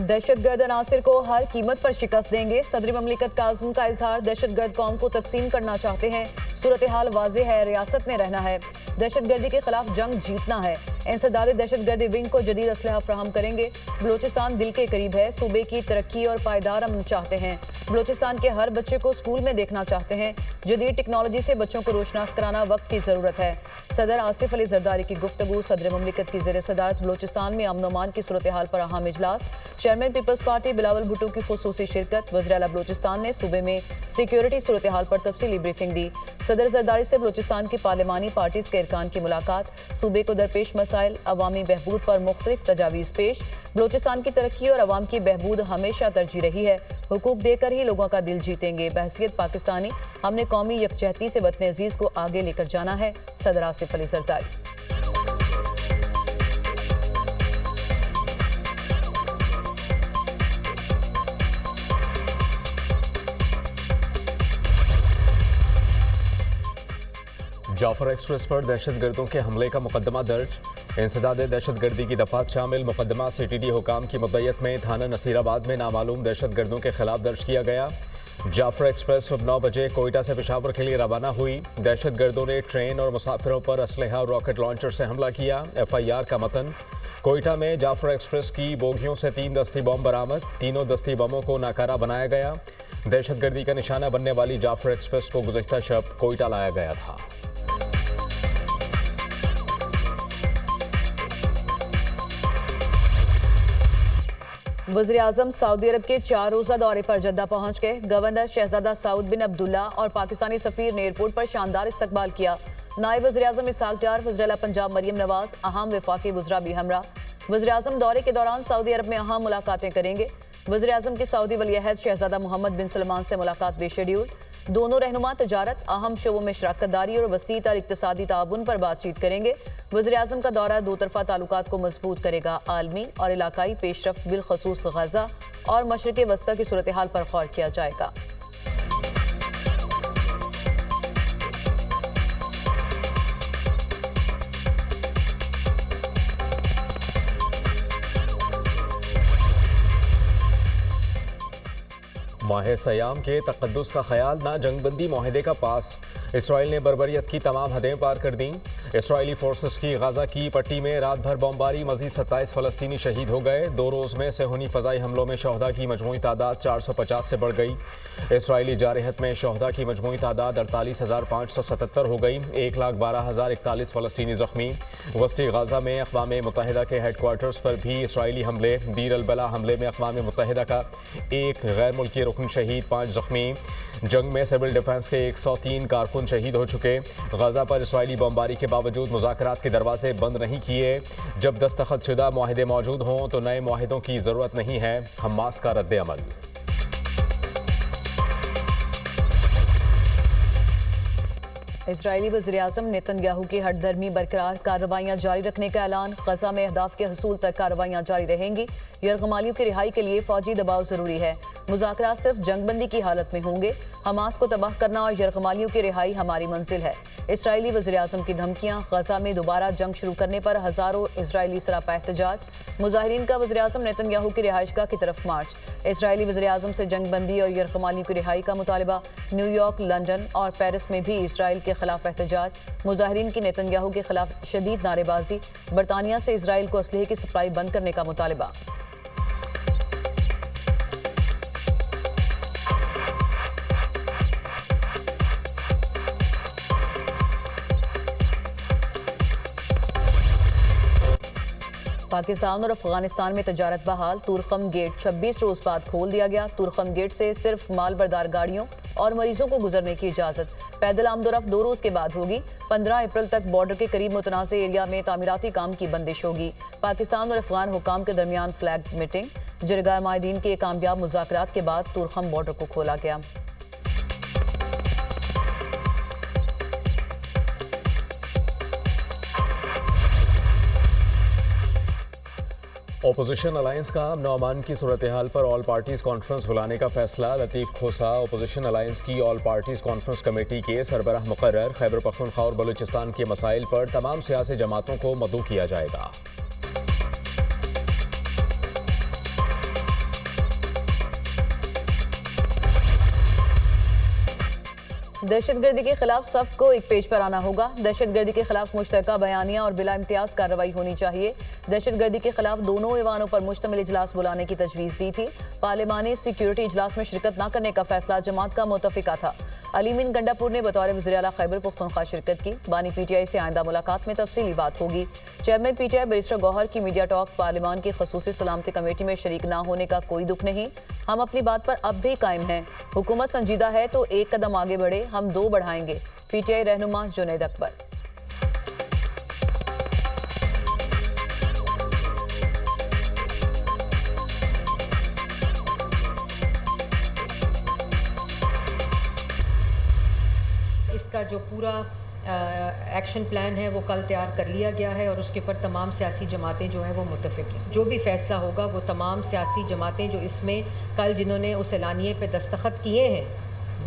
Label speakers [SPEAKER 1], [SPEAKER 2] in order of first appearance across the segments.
[SPEAKER 1] दहशतगर्द अनासिर को हर कीमत पर शिकस्त देंगे। सदर ममलिकत का अज़्म का इजहार। दहशतगर्द कौम को तकसीम करना चाहते हैं। सूरत हाल वाज़ेह है, रियासत में रहना है। दहशतगर्दी के खिलाफ जंग जीतना है। इंसदाद दहशतगर्दी विंग को जदीद असलहा फराहम करेंगे। बलोचिस्तान दिल के करीब है। सूबे की तरक्की और पायदार अमन चाहते हैं। बलोचिस्तान के हर बच्चे को स्कूल में देखना चाहते हैं। जदीद टेक्नोलॉजी से बच्चों को रोशनास कराना वक्त की ज़रूरत है। सदर आसिफ अली जरदारी की गुफ्तगू। सदर ममलिकत की ज़ेर सदारत बलोचिस्तान में अमन अमान की सूरत हाल पर अहम इजलास। Chairman peoples party Bilawal Bhutto की खुसूसी शिरकत। वज़ीर आला बलोचिस्तान ने सूबे में सिक्योरिटी सूरत हाल पर तफसीली ब्रीफिंग दी। सदर जरदारी से बलोचिस्तान की पार्लिमानी पार्टीज के अरकान की मुलाकात। सूबे को दरपेश मसाइल, अवामी बहबूद पर मुख्तलिफ तजावीज़ पेश। बलोचिस्तान की तरक्की और अवाम की बहबूद हमेशा तरजीह रही है। हुकूक देकर ही लोगों का दिल जीतेंगे। बहसियत पाकिस्तानी हमने कौमी यकजहती से वतन अजीज को आगे लेकर जाना है। सदर आसिफ अली जरदारी।
[SPEAKER 2] जाफर एक्सप्रेस पर दहशतगर्दों के हमले का मुकदमा दर्ज। इंसदाद दहशतगर्दी की दफात शामिल मुकदमा CTD हुकाम की मुद्दत में थाना नसीराबाद में नामालूम दहशतगर्दों के खिलाफ दर्ज किया गया। जाफर एक्सप्रेस सुबह 9 बजे कोयटा से पेशावर के लिए रवाना हुई। दहशतगर्दों ने ट्रेन और मुसाफिरों पर असलहा और रॉकेट लॉन्चर से हमला किया। FIR का मतन। कोयटा में जाफर एक्सप्रेस की बोगियों से 3 दस्ती बम बरामद। तीनों दस्ती बमों को नाकारा बनाया गया। दहशतगर्दी का निशाना बनने वाली जाफर एक्सप्रेस को गुज़श्ता शब कोयटा लाया गया था।
[SPEAKER 1] वज़ीर आज़म सऊदी अरब के 4 रोज़ा दौरे पर जद्दा पहुंच गए। गवर्नर शहजादा सऊद बिन अब्दुल्ला और पाकिस्तानी सफ़ीर ने एयरपोर्ट पर शानदार इस्तकबाल किया। नायब वज़ीर आज़म इसहाक डार, वज़ीर आला पंजाब मरियम नवाज, अहम वफाकी वज़रा भी हमरा। वज़ीर आज़म दौरे के दौरान सऊदी अरब में अहम मुलाकातें करेंगे। वज़ीर आज़म की सऊदी वलीअहद शहजादा मोहम्मद बिन सलमान से मुलाकात बेशेड्यूल। दोनों रहनुमा तजारत, अहम शोबों में शराकत दारी और वसी तर इक्तसादी ताउन पर बातचीत करेंगे। वज़ीर आज़म का दौरा दो तरफा ताल्लुकात को मजबूत करेगा। आलमी और इलाकाई पेशरफ्त बिलखसूस गजा और मशरिक़ वस्ता की सूरत हाल पर गौर किया जाएगा।
[SPEAKER 2] माह सयाम के तक़द्दुस का ख्याल ना जंगबंदी माहिदे का पास। इसराइल ने बर्बरियत की तमाम हदें पार कर दी। इसराइली फोर्सेस की गाजा की पट्टी में रात भर बमबारी। मजीद 27 फ़लस्तीनी शहीद हो गए। 2 रोज़ में सेहूनी फ़ज़ाई हमलों में शहदा की मजमूई तादाद 450 से बढ़ गई। इसराइली जारहत में शहदा की मजमूई तादाद 48,577 हो गई। 1,12,041 फ़लस्तीनी ज़ख्मी। वस्ती गाजा में अक़वाम मुत्तहिदा के हेडक्वार्टर्स पर भी इसराइली हमले। दीर अल बला हमले में अक़वाम मुत्तहिदा का 1 गैर मुल्की रुकन शहीद, 5 ज़ख्मी। जंग में सिविल डिफेंस के 103 कारकुन शहीद हो चुके। गाजा पर इसराइली बमबारी के बावजूद मुज़ाकरात के दरवाजे बंद नहीं किए। जब दस्तखतशुदा मुआहदे मौजूद हों तो नए मुआहदों की ज़रूरत नहीं है। हमास का रद्द अमल।
[SPEAKER 1] इजरायली वज़ीर आज़म नेतन्याहू की हटधर्मी बरकरार। कार्रवाइयाँ जारी रखने का ऐलान। गजा में अहदाफ के हसूल तक कार्रवाइयाँ जारी रहेंगी। यरगमालियों की रिहाई के लिए फौजी दबाव जरूरी है। मुज़ाकरात सिर्फ जंगबंदी की हालत में होंगे। हमास को तबाह करना और यरगमालियों की रिहाई हमारी मंजिल है। इसराइली वज़ीर आज़म की धमकियाँ। गजा में दोबारा जंग शुरू करने पर हज़ारों इसराइली सरापा एहतजाज। मुजाहिरीन का वज़ीर आज़म नेतन्याहू की रिहाइशगाह की तरफ मार्च। इसराइली वज़ीर आज़म से जंगबंदी और यरगमालियों की रिहाई का मुतालबा। न्यूयॉर्क, लंदन और पेरिस में भी इसराइल के खिलाफ एहतजाज। मुजाहिरीन की नेतन्याहू के खिलाफ शदीद नारेबाजी। बरतानिया से इसराइल को असलहे की सप्लाई बंद करने का मुतालबा। पाकिस्तान और अफगानिस्तान में तजारत बहाल। तुरखम गेट 26 रोज बाद खोल दिया गया। तुरखम गेट से सिर्फ माल बरदार गाड़ियों और मरीजों को गुजरने की इजाजत। पैदल आमदोरफ्त 2 रोज के बाद होगी। 15 अप्रैल तक बॉर्डर के करीब मुतनाज़ एरिया में तामीराती काम की बंदिश होगी। पाकिस्तान और अफगान हुकाम के दरमियान फ्लैग मीटिंग। जरगा माहिदीन के कामयाब मुज़ाकरात के बाद तुरखम बॉर्डर को खोला गया।
[SPEAKER 2] अपोजिशन अलायंस का अमन अमान की सूरत हाल पर ऑल पार्टीज़ कॉन्फ्रेंस बुलाने का फैसला। लतीफ़ खोसा अपोजिशन अलायंस की ऑल पार्टीज़ कॉन्फ्रेंस कमेटी के सरबराह मुकर्रर। खैबर पख्तूनख्वा और बलूचिस्तान के मसाइल पर तमाम सियासी जमातों को मदऊ किया जाएगा।
[SPEAKER 1] दहशतगर्दी के खिलाफ सबको एक पेज पर आना होगा। दहशतगर्दी के खिलाफ मुश्तरका बयानिया और बिला इम्तियाज कार्रवाई होनी चाहिए। दहशतगर्दी के खिलाफ दोनों ऐवानों पर मुश्तमिल इजलास बुलाने की तजवीज़ दी थी। पार्लिमानी सिक्योरिटी इजलास में शिरकत न करने का फैसला जमात का मुतफिका था। अलीमीन गंडापुर ने बतौर वज़ीर आला खैबर पख्तूनख्वा शिरकत की। बानी पीटीआई से आइंदा मुलाकात में तफसीली बात होगी। चेयरमैन पीटीआई बैरिस्टर गौहर की मीडिया टॉक, पार्लिमान की खसूसी सलामती कमेटी में शरीक न होने का कोई दुख नहीं, हम अपनी बात पर अब भी कायम हैं। हुकूमत संजीदा है तो एक कदम आगे बढ़े, हम दो बढ़ाएंगे। पीटीआई रहनुमा जुनैद अकबर।
[SPEAKER 3] इसका जो पूरा एक्शन प्लान है वो कल तैयार कर लिया गया है और उसके ऊपर तमाम सियासी जमातें जो हैं वो मुत्तफिक हैं। जो भी फैसला होगा वो तमाम सियासी जमातें जो इसमें कल जिन्होंने उस एलानिए पे दस्तखत किए हैं,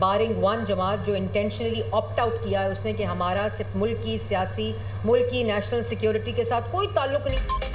[SPEAKER 3] बारिंग वन जमात जो इंटेंशनली ऑप्ट आउट किया है उसने कि हमारा सिर्फ मुल्क की नेशनल सिक्योरिटी के साथ कोई ताल्लुक नहीं।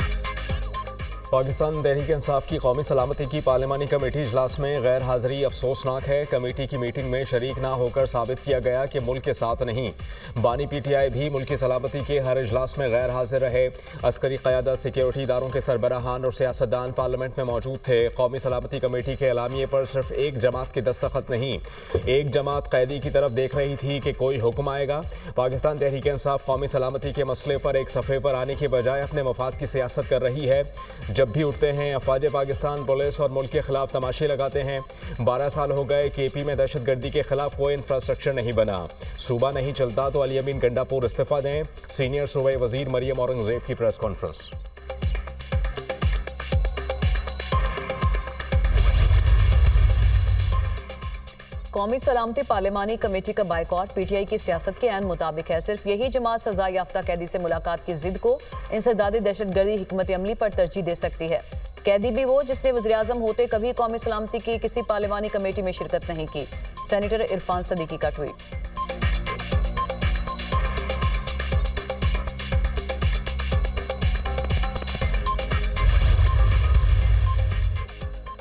[SPEAKER 2] पाकिस्तान तहरीक इंसाफ की कौमी सलामती की पार्लिमानी कमेटी इजलास में गैर हाजिरी अफसोसनाक है। कमेटी की मीटिंग में शरीक ना होकर साबित किया गया कि मुल्क के साथ नहीं। बानी पीटीआई भी मुल्क की सलामती के हर इजलास में गैर हाजिर रहे। अस्करी क़यादत, सिक्योरिटी इदारों के सरबराहान और सियासतदान पार्लियामेंट में मौजूद थे। कौमी सलामती कमेटी के एलामिये पर सिर्फ एक जमात की दस्तखत नहीं, एक जमात कैदी की तरफ देख रही थी कि कोई हुक्म आएगा। पाकिस्तान तहरीक इंसाफ कौमी सलामती के मसले पर एक सफ़े पर आने की बजाय अपने मफाद की सियासत कर रही है। जब भी उठते हैं अफवाज पाकिस्तान पुलिस और मुल्क के खिलाफ तमाशे लगाते हैं। 12 साल हो गए केपी में दहशतगर्दी के खिलाफ कोई इंफ्रास्ट्रक्चर नहीं बना। सूबा नहीं चलता तो अलीमीन गंडापुर इस्तीफा दें। सीनियर सूबाई वजीर मरियम औरंगजेब की प्रेस कॉन्फ्रेंस।
[SPEAKER 1] कौमी सलामती पार्लिमानी कमेटी का बाइकॉट पीटीआई की सियासत के ऐन मुताबिक है। सिर्फ यही जमात सजा याफ्ता कैदी से मुलाकात की जिद को इंसदादी दहशतगर्दी हिकमत अमली पर तरजीह दे सकती है। कैदी भी वो जिसने वज़ीर आज़म होते कभी कौमी सलामती की किसी पार्लिमानी कमेटी में शिरकत नहीं की। सेनेटर इरफान सदीकी का ट्वीट।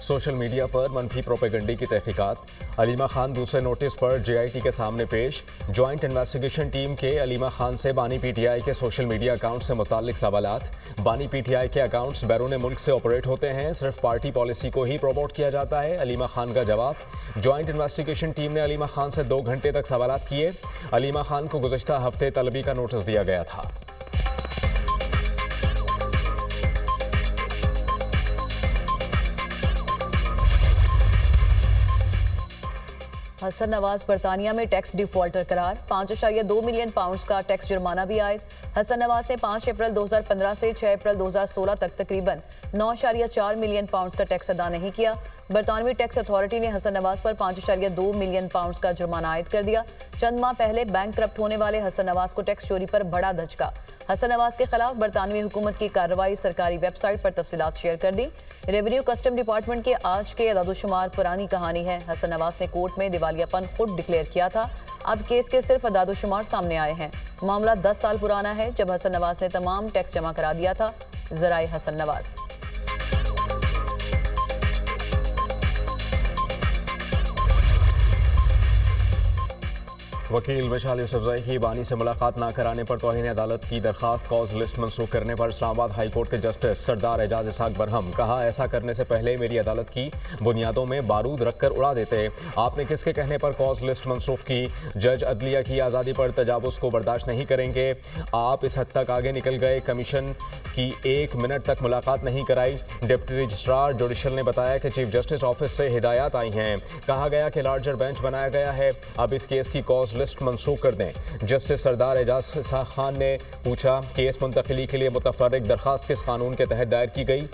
[SPEAKER 2] सोशल मीडिया पर मनफी प्रोपेगंडे की तहकीकात। अलीमा खान दूसरे नोटिस पर जेआईटी के सामने पेश। ज्वाइंट इन्वेस्टिगेशन टीम के अलीमा खान से बानी पीटीआई के सोशल मीडिया अकाउंट से मुताल्लिक सवालात। बानी पीटीआई के अकाउंट्स बैरून मुल्क से ऑपरेट होते हैं, सिर्फ पार्टी पॉलिसी को ही प्रमोट किया जाता है। अलीमा खान का जवाब। ज्वाइंट इन्वेस्टिगेशन टीम ने अलीमा खान से 2 घंटे तक सवालात किए। अलीमा खान को गुज़श्ता हफ्ते तलबी का नोटिस दिया गया था।
[SPEAKER 1] हसन नवाज बरतानिया में टैक्स डिफॉल्टर करार। 5.2 मिलियन पाउंड्स का टैक्स जुर्माना भी आयद। हसन नवाज ने 5 अप्रैल 2015 से 6 अप्रैल 2016 तक तकरीबन 9.4 मिलियन पाउंड्स का टैक्स अदा नहीं किया। बरतानवी टैक्स अथॉरिटी ने हसन नवाज पर 5.2 मिलियन पाउंड्स का जुर्माना आयद कर दिया। चंद माह पहले बैंक करप्ट होने वाले हसन नवाज को टैक्स चोरी पर बड़ा धचका। हसन नवाज के खिलाफ बरतानवी हुकूमत की कार्रवाई सरकारी वेबसाइट पर तफसीलात शेयर कर दी। रेवेन्यू कस्टम डिपार्टमेंट के आज के अदादोशुमार पुरानी कहानी है। हसन नवाज ने कोर्ट में दिवालियापन खुद डिक्लेयर किया था। अब केस के सिर्फ अदादोशुमार सामने आए हैं। मामला 10 साल पुराना है जब हसन नवाज ने तमाम टैक्स जमा करा दिया था। जराए हसन नवाज।
[SPEAKER 2] वकील विशाल यूसुफजई की बानी से मुलाकात न कराने पर तौहीन अदालत की दरखास्त कॉज लिस्ट मनसूख करने पर इस्लामाबाद हाई कोर्ट के जस्टिस सरदार एजाज इसाक बरहम। कहा, ऐसा करने से पहले मेरी अदालत की बुनियादों में बारूद रखकर उड़ा देते। आपने किसके कहने पर कॉज लिस्ट मनसूख की? जज अदलिया की आज़ादी पर तजावुज़ को बर्दाश्त नहीं करेंगे। आप इस हद तक आगे निकल गए, कमीशन की 1 मिनट तक मुलाकात नहीं कराई। डिप्टी रजिस्ट्रार जुडिशल ने बताया कि चीफ जस्टिस ऑफिस से हिदायत आई हैं। कहा गया कि लार्जर बेंच बनाया गया है, अब इस केस की कॉज लिस्ट मनसूख कर दें। जस्टिस सरदार एजाज इसाक खान ने पूछा, केस मुंतकिली के लिए मुतफर्रिक दरखास्त किस कानून के तहत दायर की गई?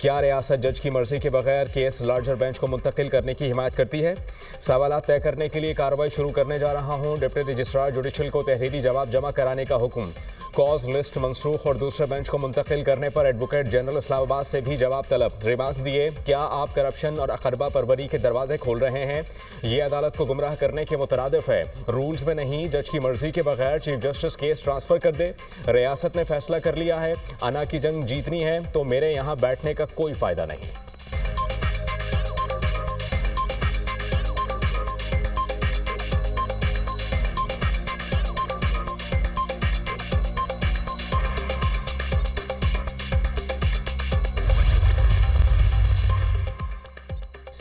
[SPEAKER 2] क्या रियासत जज की मर्जी के बगैर केस लार्जर बेंच को मुंतकिल करने की हिमायत करती है? सवालात तय करने के लिए कार्रवाई शुरू करने जा रहा हूं। डिप्टी रजिस्ट्रार जुडिशल को तहरीरी जवाब जमा कराने का हुक्म। कॉज लिस्ट मनसूख और दूसरे बेंच को मुंतकिल करने पर एडवोकेट जनरल इस्लामाबाद से भी जवाब तलब। रिमार्क्स दिए, क्या आप करप्शन और अकरबा परवरी के दरवाजे खोल रहे हैं? ये अदालत को गुमराह करने के मुतरादिफ है। रूल्स में नहीं, जज की मर्जी के बगैर चीफ जस्टिस केस ट्रांसफर कर दे। रियासत ने फैसला कर लिया है, अना की जंग जीतनी है तो मेरे यहाँ बैठने का कोई फायदा नहीं।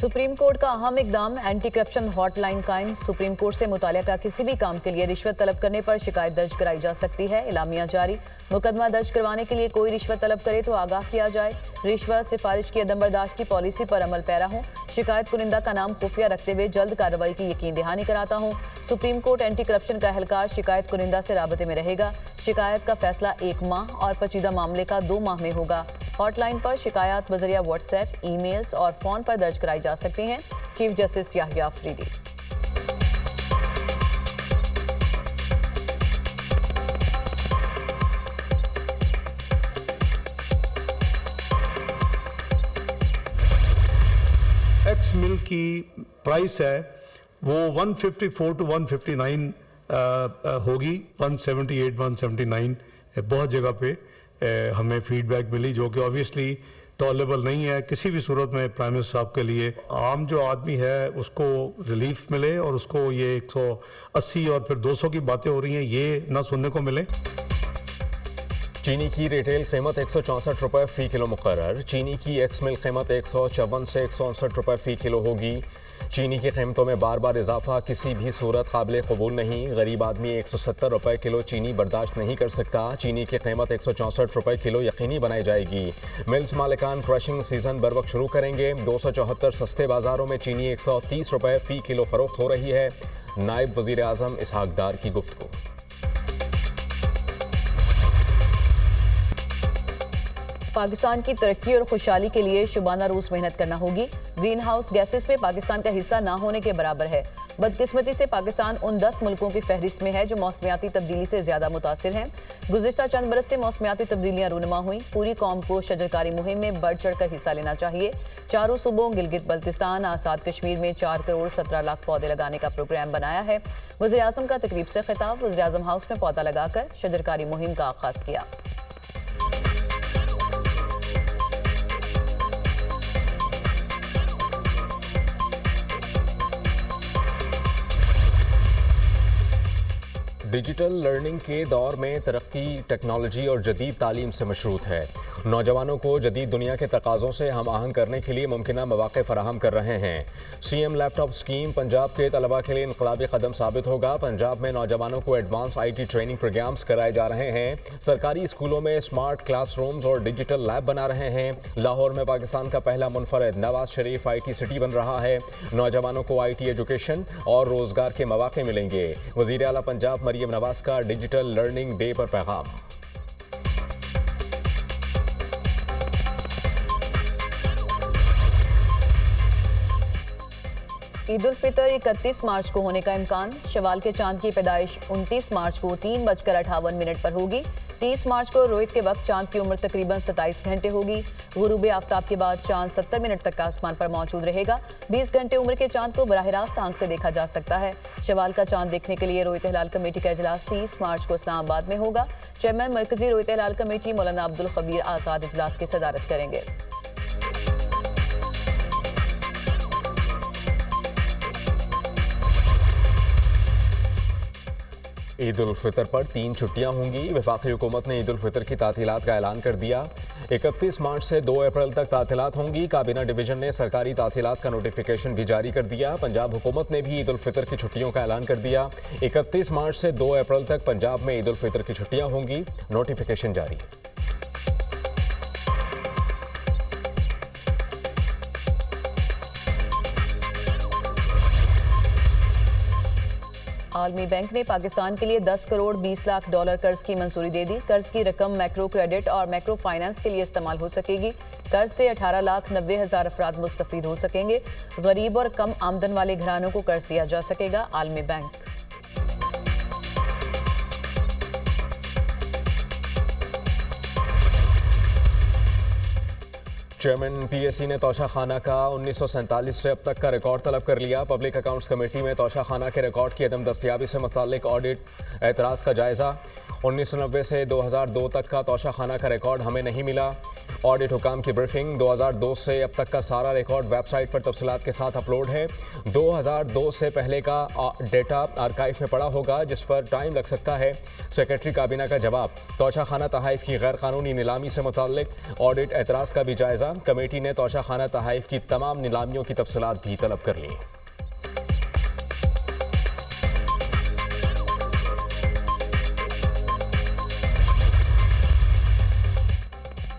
[SPEAKER 1] सुप्रीम कोर्ट का अहम इकदाम, एंटी करप्शन हॉटलाइन कायम। सुप्रीम कोर्ट से मुतालिका किसी भी काम के लिए रिश्वत तलब करने पर शिकायत दर्ज कराई जा सकती है। इलामिया जारी, मुकदमा दर्ज करवाने के लिए कोई रिश्वत तलब करे तो आगाह किया जाए। रिश्वत सिफारिश की अदम बर्दाश्त की पॉलिसी पर अमल पैरा हूँ। शिकायत कुनिंदा का नाम खुफिया रखते हुए जल्द कार्रवाई की यकीन दहानी कराता हूँ। सुप्रीम कोर्ट एंटी करप्शन का एहलकार शिकायत कुनिंदा से राबते में रहेगा। शिकायत का फैसला 1 माह और पेचीदा मामले का 2 माह में होगा। हॉटलाइन पर शिकायत बजरिया व्हाट्सएप, ईमेल्स और फोन पर दर्ज कराई जा सकती हैं। Chief justice Yahya Afridi.
[SPEAKER 4] Ex mill की प्राइस है वो 154 टू 159 होगी। 178, 179 बहुत जगह पे हमें फीडबैक मिली, जो कि ऑब्वियसली टॉलरेबल नहीं है किसी भी सूरत में प्राइम मिनिस्टर साहब के लिए। आम जो आदमी है उसको रिलीफ मिले और उसको ये 180 और फिर 200 की बातें हो रही हैं, ये ना सुनने को मिले।
[SPEAKER 2] चीनी की रिटेल कीमत 164 रुपये फी किलो मुकर्रर। चीनी की एक्स मिल कीमत 154 से 159 रुपये फी किलो होगी। चीनी की कीमतों में बार बार इजाफा किसी भी सूरत काबिल कबूल नहीं। गरीब आदमी 170 रुपये किलो चीनी बर्दाश्त नहीं कर सकता। चीनी की कीमत 164 रुपये किलो यकीनी बनाई जाएगी। मिल्स मालिकान क्रशिंग सीजन बर वक्त शुरू करेंगे। 274 सस्ते बाजारों में चीनी 130 रुपये फी किलो फरोख्त हो रही है। नायब वजीर आजम इसहाक डार की गुफ्तगू।
[SPEAKER 1] पाकिस्तान की तरक्की और खुशहाली के लिए शुबाना रोज मेहनत करना होगी। ग्रीन हाउस गैसेस में पाकिस्तान का हिस्सा ना होने के बराबर है। बदकिस्मती से पाकिस्तान उन 10 मुल्कों की फहरिस्त में है जो मौसमियाती तब्दीली से ज्यादा मुतासिर हैं। गुज़िश्ता चंद बरस से मौसमियाती तब्दीलियां रूनुमा हुई। पूरी कौम को शजरकारी मुहिम में बढ़ चढ़ कर हिस्सा लेना चाहिए। चारों सूबों गिलगित बल्तिस्तान, आज़ाद कश्मीर में 4 करोड़ 17 लाख पौधे लगाने का प्रोग्राम बनाया है। वज़ीर आज़म का तकरीब से खिताब, वज़ीर आज़म हाउस में पौधा लगाकर शजरकारी मुहिम का आगाज किया।
[SPEAKER 2] डिजिटल लर्निंग के दौर में तरक्की टेक्नोलॉजी और जदीद तालीम से मशरूत है। नौजवानों को जदीद दुनिया के तकाज़ों से हम आहंग करने के लिए मुमकिन मौक़े फराहम कर रहे हैं। सीएम लैपटॉप स्कीम पंजाब के तलबा के लिए इनकलाबी कदम साबित होगा। पंजाब में नौजवानों को एडवांस IT ट्रेनिंग प्रोग्राम्स कराए जा रहे हैं। सरकारी स्कूलों में स्मार्ट क्लासरूम्स और डिजिटल लैब बना रहे हैं। लाहौर में पाकिस्तान का पहला मुनफरद नवाज शरीफ IT सिटी बन रहा है। नौजवानों को IT एजुकेशन और रोजगार के मौक़े मिलेंगे। वज़ीर आला पंजाब मरियम नवाज का डिजिटल लर्निंग डे पर पैगाम।
[SPEAKER 1] ईद उल फितर 31 मार्च को होने का इम्कान। शवाल के चांद की पैदाइश 29 मार्च को 3:58 पर होगी। 30 मार्च को रोहित के वक्त चांद की उम्र तकरीबन 27 घंटे होगी। गुरूब आफ्ताब के बाद चांद 70 मिनट तक आसमान पर मौजूद रहेगा। 20 घंटे उम्र के चांद को बराह रास्त आंख से देखा जा सकता है। शवाल का चांद देखने के लिए रोहित हिलाल कमेटी का इजलास 30 मार्च को इस्लामाबाद में होगा। चेयरमैन मरकजी रोहित हिलाल कमेटी मौलाना अब्दुल खबीर आज़ाद इजलास की सदारत करेंगे।
[SPEAKER 2] ईद उल फितर पर 3 छुट्टियां होंगी। वफाकी हुकूमत ने ईद उल फितर की तातीलात का ऐलान कर दिया। 31 मार्च से 2 अप्रैल तक तातीलात होंगी। काबीना डिवीजन ने सरकारी तातीलात का नोटिफिकेशन भी जारी कर दिया। पंजाब हुकूमत ने भी ईद उल फितर की छुट्टियों का ऐलान कर दिया। 31 मार्च से 2 अप्रैल तक पंजाब में ईद उल फितर की छुट्टियां होंगी। नोटिफिकेशन जारी।
[SPEAKER 1] आलमी बैंक ने पाकिस्तान के लिए 10 करोड़ 20 लाख डॉलर कर्ज की मंजूरी दे दी। कर्ज की रकम मैक्रो क्रेडिट और मैक्रो फाइनेंस के लिए इस्तेमाल हो सकेगी। कर्ज से 18,90,000 अफराद मुस्तफीद हो सकेंगे। गरीब और कम आमदन वाले घरानों को कर्ज दिया जा सकेगा। आलमी बैंक।
[SPEAKER 2] चेयरमैन PSC ने तोशा खाना का 1947 से अब तक का रिकॉर्ड तलब कर लिया। पब्लिक अकाउंट्स कमेटी में तोशा खाना के रिकॉर्ड की अदम दस्तयाबी से मुताल्लिक ऑडिट एतराज़ का जायज़ा। 1990 से 2002 तक का तोशा खाना का रिकॉर्ड हमें नहीं मिला। ऑडिट हुकाम की ब्रीफिंग 2002 से अब तक का सारा रिकॉर्ड वेबसाइट पर तफसीलात के साथ अपलोड है। 2002 से पहले का डेटा आर्काइव में पड़ा होगा, जिस पर टाइम लग सकता है। सेक्रेटरी काबीना का जवाब। तोशाखाना तहाइफ की गैर कानूनी नीलामी से मुताल्लिक ऑडिट एतराज़ का भी जायजा। कमेटी ने तोशाखाना तहाइफ की तमाम नीलामियों की तफसीलात भी तलब कर ली।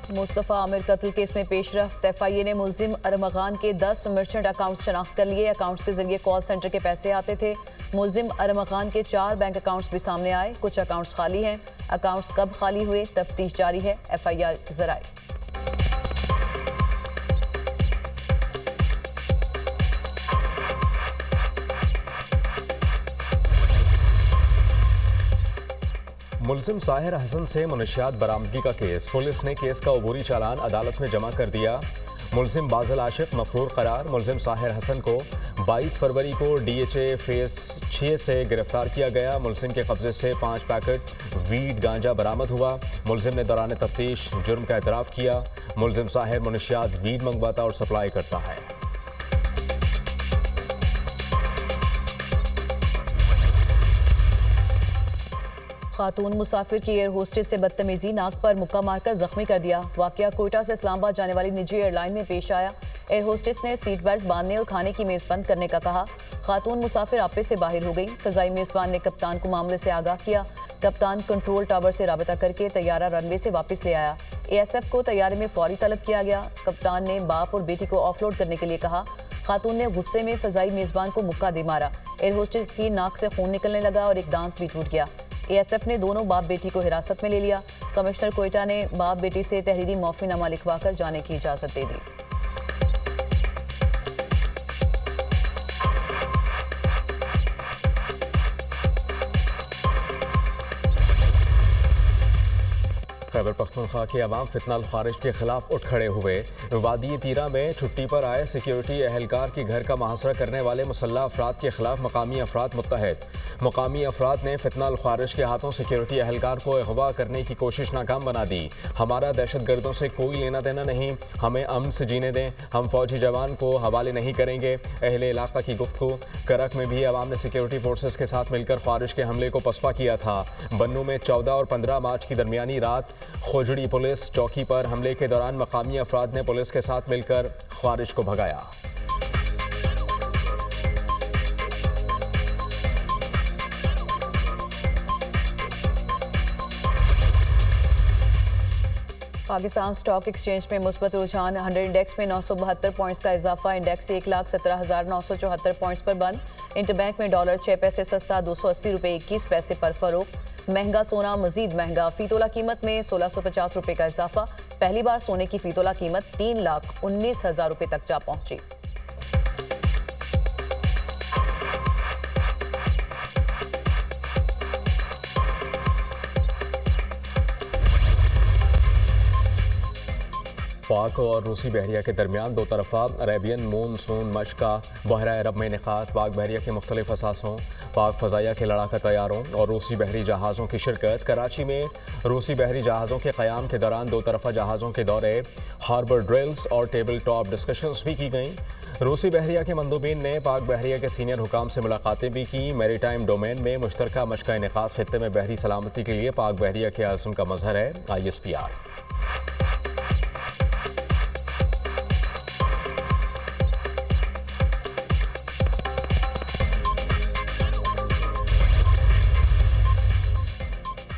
[SPEAKER 1] मुस्तफ़ा आमिर कत्ल केस में पेशरफ्त। एफआईए ने मुलजिम अरमगान के 10 मर्चेंट अकाउंट्स शनाख्त कर लिए। अकाउंट्स के जरिए कॉल सेंटर के पैसे आते थे। मुलजिम अरमगान के 4 बैंक अकाउंट्स भी सामने आए। कुछ अकाउंट्स खाली हैं। अकाउंट्स कब खाली हुए, तफ्तीश जारी है। एफआईआर जराए।
[SPEAKER 2] मुलजिम साहिर हसन से मुनशियात बरामदगी का केस। पुलिस ने केस का अबूरी चालान अदालत में जमा कर दिया। मुलजिम बाज़ल आशिक मफरूर करार मुलजिम साहिर हसन को 22 फरवरी को डीएचए फेस 6 से गिरफ्तार किया गया। मुलजिम के कब्जे से 5 पैकेट वीड गांजा बरामद हुआ। मुलजिम ने दौरान तफ्तीश जुर्म का एतराफ़ किया। मुलजिम साहिर मुनशियात वीड मंगवाता और सप्लाई करता है।
[SPEAKER 1] खातून मुसाफिर की एयर होस्टेस से बदतमीजी, नाक पर मुक्का मारकर जख्मी कर दिया। वाकया कोयटा से इस्लामाबाद जाने वाली निजी एयरलाइन में पेश आया। एयर होस्टेस ने सीट बेल्ट बांधने और खाने की मेज़ बंद करने का कहा। खातून मुसाफिर आपे से बाहर हो गई। फ़ज़ाई मेज़बान ने कप्तान को मामले से आगाह किया। कप्तान कंट्रोल टावर से राबता करके तैयारा रनवे से वापस ले आया। ASF को तैयारे में फौरी तलब किया गया। कप्तान ने बाप और बेटी को ऑफलोड करने के लिए कहा। खातून ने गुस्से में फ़ज़ाई मेज़बान को मुक्का दे मारा। एयर होस्टेस की नाक से खून निकलने लगा और एक दांत भी टूट गया। ASF ने दोनों बाप बेटी को हिरासत में ले लिया। कमिश्नर कोयटा ने बाप बेटी से तहरीरी मौफ़ीनामा लिखवाकर जाने की इजाज़त दे दी।
[SPEAKER 2] खैबर पख्तूनख्वा के अवाम फितनाल खारिज के खिलाफ उठ खड़े हुए। वादी तीरा में छुट्टी पर आए सिक्योरिटी एहलकार के घर का मुहासरा करने वाले मुसल्लह अफराद के खिलाफ मकामी अफराद मुत्तहद। मकामी अफराद ने फितनाल खारिज के हाथों सिक्योरिटी एहलकार को अगवा करने की कोशिश नाकाम बना दी। हमारा दहशत गर्दों से कोई लेना देना नहीं, हमें अमन से जीने दें, हम फौजी जवान को हवाले नहीं करेंगे। अहले इलाका की गुफ्तगू। करक में भी अवाम ने सिक्योरिटी फोर्सेस के साथ मिलकर खारिज के हमले को पसपा किया था। बन्नू में 14 और 15 मार्च की दरमियानी रात खोजड़ी पुलिस चौकी पर हमले के दौरान मकामी अफराद ने पुलिस के साथ मिलकर खारिज को भगाया।
[SPEAKER 1] पाकिस्तान स्टॉक एक्सचेंज में मुस्बत रुझान। 100 इंडेक्स में 972 पॉइंट्स का इजाफा। इंडेक्स 1,17,974 पॉइंट्स पर बंद। इंटरबैंक में डॉलर 6 पैसे सस्ता 280 रुपये 21 पैसे पर फरोख्त। महंगा सोना मजीद महंगा। फीतोला कीमत में 1650 रुपये का इजाफा। पहली बार सोने की फीतोला कीमत 3,19,000 रुपये तक जा पहुंची।
[SPEAKER 2] पाक और रूसी बहरिया के दरमियान दो तरफा अरेबियन मानसून मशक का बहरा अरब में इनेकाद। पाक बहरिया के मुख्तलिफ असासों, पाक फ़ज़ाइया के लड़ाका तैयारों और रूसी बहरी जहाज़ों की शिरकत। कराची में रूसी बहरी जहाज़ों के क़याम के दौरान दो तरफा जहाज़ों के दौरे, हार्बर ड्रिल्स और टेबल टॉप डिस्कशंस भी की गईं। रूसी बहरिया के मंदूबीन ने पाक बहरिया के सीनियर हुकाम से मुलाकातें भी की। मैरीटाइम डोमेन में मुश्तरका मशक का इनेकाद खित्ते में बहरी सलामती के लिए पाक बहरिया के आज़म का मजहर है। ISPR।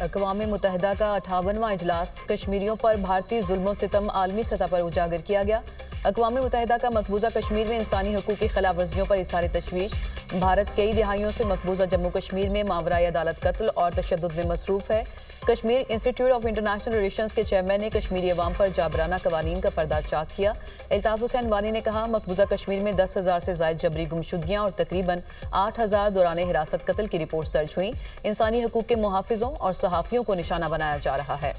[SPEAKER 1] अक़वाम मुत्तहिदा का 58वां इजलास। कश्मीरियों पर भारतीय जुल्म सितम आलमी सतह पर उजागर किया गया। अक़वाम मुत्तहिदा का मकबूजा कश्मीर में इंसानी हकूक़ की खिलाफ वर्जियों पर इज़हार तशवीश। भारत कई दिहाइयों से मकबूजा जम्मू कश्मीर में मावराए अदालत कत्ल और तशद्दुद में मसरूफ़ है। Kashmir institute of international relations के चेयरमैन ने कश्मीरी अवाम पर जाबराना कवानीन का पर्दा चाक किया। अल्ताफ़ हुसैन वानी ने कहा, मकबूजा कश्मीर में 10,000 से ज़ायद जबरी गुमशुदगियाँ और तकरीबन 8,000 दौरान हिरासत कत्ल की रिपोर्ट्स दर्ज हुई। इंसानी हकूक़ के मुहाफ़िज़ों और सहाफ़ियों को निशाना बनाया जा रहा है।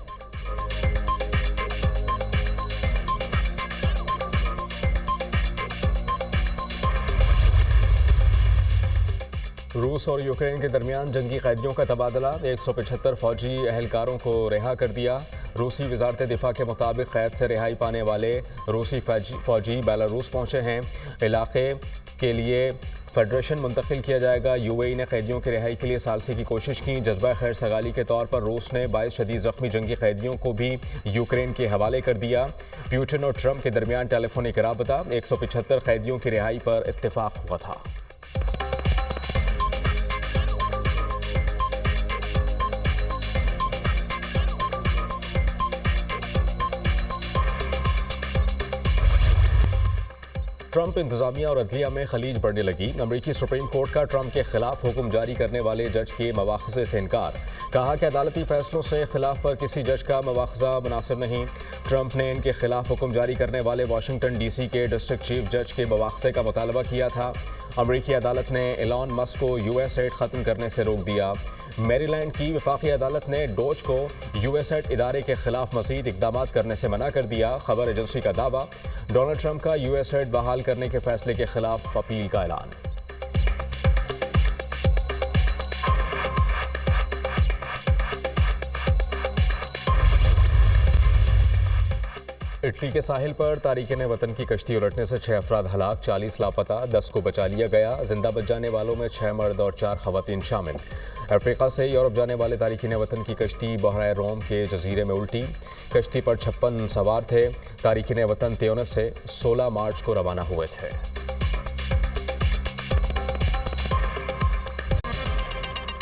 [SPEAKER 2] रूस और यूक्रेन के दरमियान जंगी कैदियों का तबादला। 175 फौजी एहलकारों को रिहा कर दिया। रूसी वजारत दिफा के मुताबिक कैद से रिहाई पाने वाले रूसी फौजी बेलारूस पहुंचे हैं। इलाके के लिए फेडरेशन मुंतकिल किया जाएगा। यूएई ने कैदियों की रिहाई के लिए सालसी की कोशिश की। जज्बा खैर सगाली के तौर पर रूस ने 22 शदीद जख्मी जंगी कैदियों को भी यूक्रेन के हवाले कर दिया। पुतिन और ट्रंप के दरमियान टेलीफोनिक राबता, 175 कैदियों की रिहाई पर इत्तेफाक हुआ था। ट्रंप इंतजामिया और अदलिया में खलीज बढ़ने लगी। अमरीकी सुप्रीम कोर्ट का ट्रंप के खिलाफ हुक्म जारी करने वाले जज के मवाख़ज़े से इनकार। कहा कि अदालती फैसलों से खिलाफ पर किसी जज का मवाख़ज़ा मुनासिब नहीं। ट्रंप ने इनके खिलाफ हुक्म जारी करने वाले वाशिंगटन डीसी के डिस्ट्रिक्ट चीफ जज के मवाख़ज़े का मुतालबा किया था। अमरीकी अदालत ने एलॉन मस्क को यूएस एड ख़त्म करने से रोक दिया। मैरीलैंड की वफाकी अदालत ने डोज को यूएस एड इदारे के खिलाफ मज़ीद इक़दाम करने से मना कर दिया। खबर एजेंसी का दावा, डोनाल्ड ट्रंप का यूएस एड बहाल करने के फैसले के खिलाफ अपील का ऐलान। इटली के साहिल पर तारिकीन वतन की कश्ती उलटने से 6 अफराद हलाक, 40 लापता, 10 को बचा लिया गया। जिंदा बच जाने वालों में 6 मर्द और 4 खवातीन शामिल। अफ्रीका से यूरोप जाने वाले तारिकीन वतन की कश्ती बहरा रोम के जजीरे में उल्टी। कश्ती पर 56 सवार थे। तारिकीन वतन त्यूनिस से 16 मार्च को रवाना हुए थे।